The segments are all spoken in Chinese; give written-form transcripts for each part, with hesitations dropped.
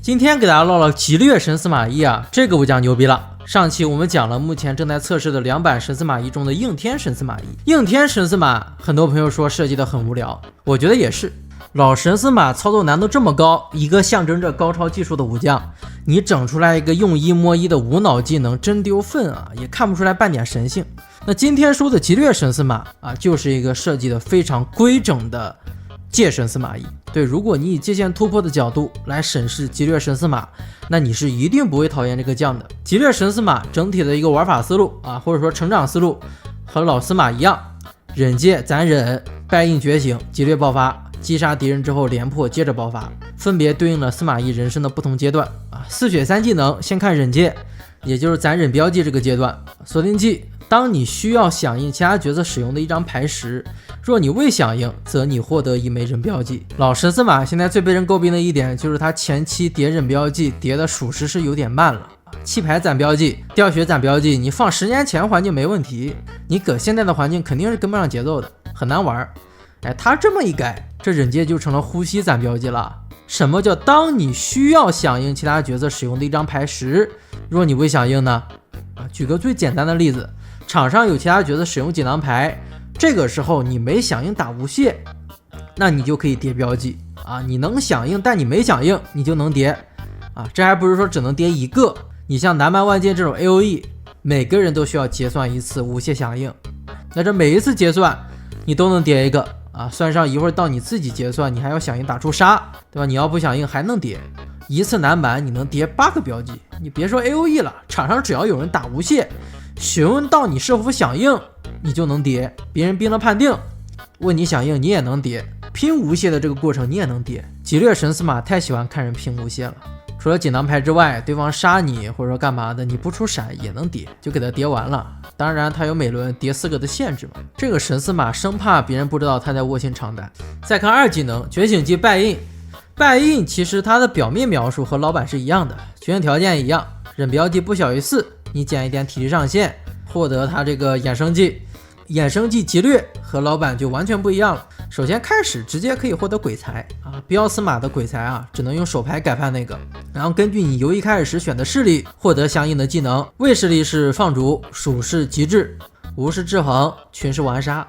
今天给大家唠了吉略神司马懿啊，这个我讲牛逼了。上期我们讲了目前正在测试的2版神司马懿中的应天神司马懿。应天神司马，很多朋友说设计的很无聊，我觉得也是。老神司马操作难度这么高，一个象征着高超技术的武将，你整出来一个用一摸一的无脑技能，真丢份啊，也看不出来半点神性。那今天说的吉略神司马啊，就是一个设计的非常规整的界神司马懿。对，如果你以界限突破的角度来审视吉略神司马，那你是一定不会讨厌这个将的。吉略神司马整体的一个玩法思路啊，或者说成长思路和老司马一样，忍界攒忍，败印觉醒，吉略爆发，击杀敌人之后连破接着爆发，分别对应了司马懿人生的不同阶段啊。4血3技能，先看忍界，也就是攒忍标记这个阶段。锁定技，当你需要响应其他角色使用的一张牌时，若你未响应，则你获得1枚忍标记。老神司马现在最被人诟病的一点就是他前期叠忍标记叠的属实是有点慢了。弃牌攒标记，掉血攒标记，你放10年前环境没问题，你搁现在的环境肯定是跟不上节奏的，很难玩。哎，他这么一改，这忍界就成了呼吸攒标记了。什么叫当你需要响应其他角色使用的一张牌时，若你未响应呢？举个最简单的例子，场上有其他角色使用锦囊牌，这个时候你没响应打无懈，那你就可以叠标记啊。你能响应，但你没响应，你就能叠啊。这还不是说只能叠一个，你像南蛮万剑这种 AOE， 每个人都需要结算一次无懈响应，那这每一次结算你都能叠一个啊，算上一会儿到你自己结算，你还要响应打出杀，对吧？你要不响应还能叠一次南蛮，你能叠8个标记。你别说 AOE 了，场上只要有人打无懈，询问到你是否响应，你就能叠。别人兵了判定，问你响应，你也能叠。拼无懈的这个过程你也能叠。吉略神司马太喜欢看人拼无懈了，除了锦囊牌之外，对方杀你或者说干嘛的，你不出闪也能叠，就给他叠完了。当然他有每轮叠4个的限制嘛。这个神司马生怕别人不知道他在卧薪尝胆。再看2技能觉醒技败印，败印其实它的表面描述和老版是一样的，觉醒条件一样，忍标记不小于4，你减一点体力上限，获得它这个衍生技。衍生技吉略和老版就完全不一样了。首先开始直接可以获得鬼才啊，标司马的鬼才啊，只能用手牌改判那个，然后根据你游戏开始时选的势力获得相应的技能。卫势力是放逐，属是极致，无是制衡，群是完杀，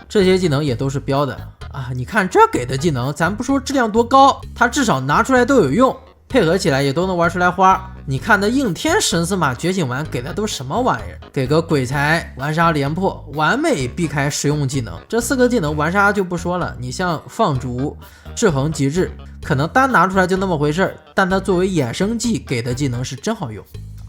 这些技能也都是标的啊。你看这给的技能，咱不说质量多高，它至少拿出来都有用，配合起来也都能玩出来花。你看那应天神司马觉醒完给的都什么玩意儿？给个鬼才，完杀连破，完美避开实用技能。这4个技能完杀就不说了，你像放逐、制衡、极致，可能单拿出来就那么回事儿，但它作为衍生技给的技能是真好用。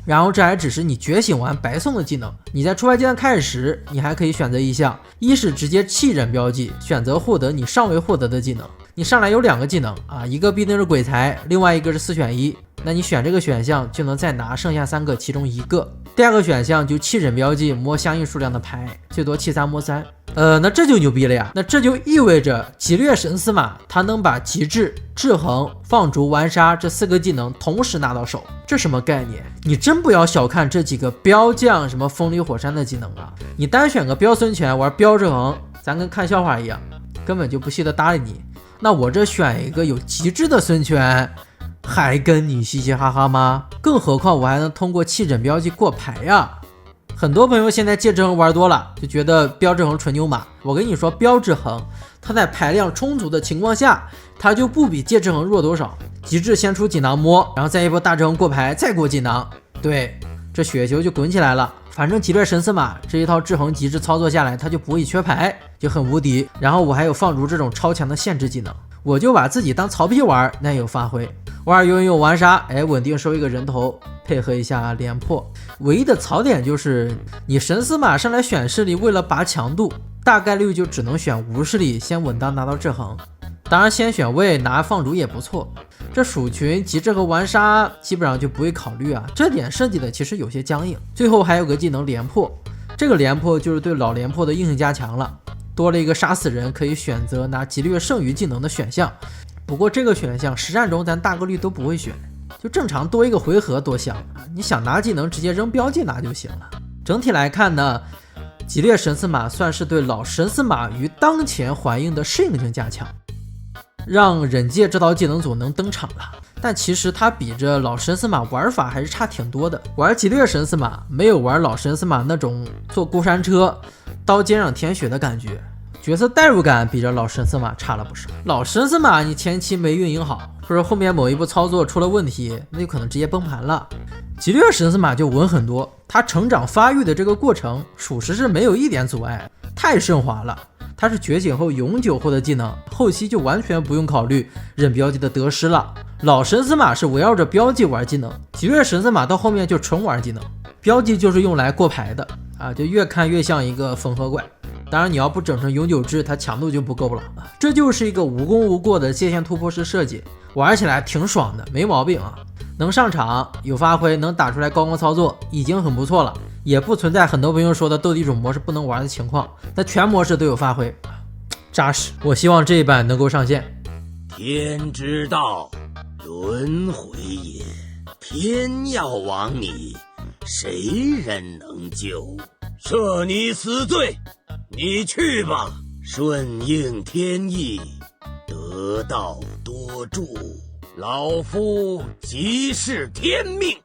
然后这还只是你觉醒完白送的技能，你在触发阶段开始时，你还可以选择一项，一是直接弃忍标记，选择获得你尚未获得的技能。你上来有2个技能啊，一个必定是鬼才，另外一个是4选1，那你选这个选项就能再拿剩下3个其中一个。第2个选项就弃忍标记，摸相应数量的牌，最多弃3摸3。那这就牛逼了呀！那这就意味着吉略神司马他能把极致、制衡、放逐、完杀这4个技能同时拿到手，这什么概念？你真不要小看这几个标将什么风林火山的技能啊！你单选个标孙权玩标制衡，咱跟看笑话一样，根本就不稀得搭理你。那我这选一个有极致的孙权，还跟你嘻嘻哈哈吗？更何况我还能通过弃忍标记过牌呀！很多朋友现在界制衡玩多了，就觉得标制衡纯牛马。我跟你说，标制衡它在牌量充足的情况下，它就不比界制衡弱多少。极致先出锦囊摸，然后再一波大制衡过牌，再过锦囊，对，这雪球就滚起来了。反正吉略神司马这一套制衡极致操作下来，他就不会缺牌，就很无敌。然后我还有放逐这种超强的限制技能，我就把自己当曹丕玩，那有发挥。玩游泳完杀，哎，稳定收一个人头，配合一下连破。唯一的槽点就是你神司马上来选势力，为了拔强度，大概率就只能选无势力，先稳当拿到制衡。当然先选位拿放逐也不错，这属群极致和完杀基本上就不会考虑啊，这点设计的其实有些僵硬。最后还有个技能连破，这个连破就是对老连破的硬性加强了，多了一个杀死人可以选择拿吉略剩余技能的选项。不过这个选项实战中咱大概率都不会选，就正常多一个回合多香啊！你想拿技能直接扔标记拿就行了。整体来看呢，吉略神司马算是对老神司马于当前环境的适应性加强，让忍界这套技能组能登场了。但其实它比这老神司马玩法还是差挺多的。玩劫掠神司马没有玩老神司马那种坐过山车刀尖上舔血的感觉，角色代入感比这老神司马差了不少。老神司马你前期没运营好，或者后面某一步操作出了问题，那就可能直接崩盘了。劫掠神司马就稳很多，它成长发育的这个过程属实是没有一点阻碍，太顺滑了。它是觉醒后永久获得技能，后期就完全不用考虑忍标记的得失了。老神司马是围绕着标记玩技能，劫掠神司马到后面就纯玩技能，标记就是用来过牌的啊，就越看越像一个缝合怪。当然你要不整成永久制，它强度就不够了。这就是一个无功无过的界限突破式设计，玩起来挺爽的，没毛病啊。能上场有发挥，能打出来高光操作已经很不错了，也不存在很多朋友说的斗地主模式不能玩的情况，那全模式都有发挥，扎实。我希望这一版能够上线。天之道，轮回也，天要亡你，谁人能救？赦你死罪，你去吧。顺应天意，得道多助，老夫即是天命。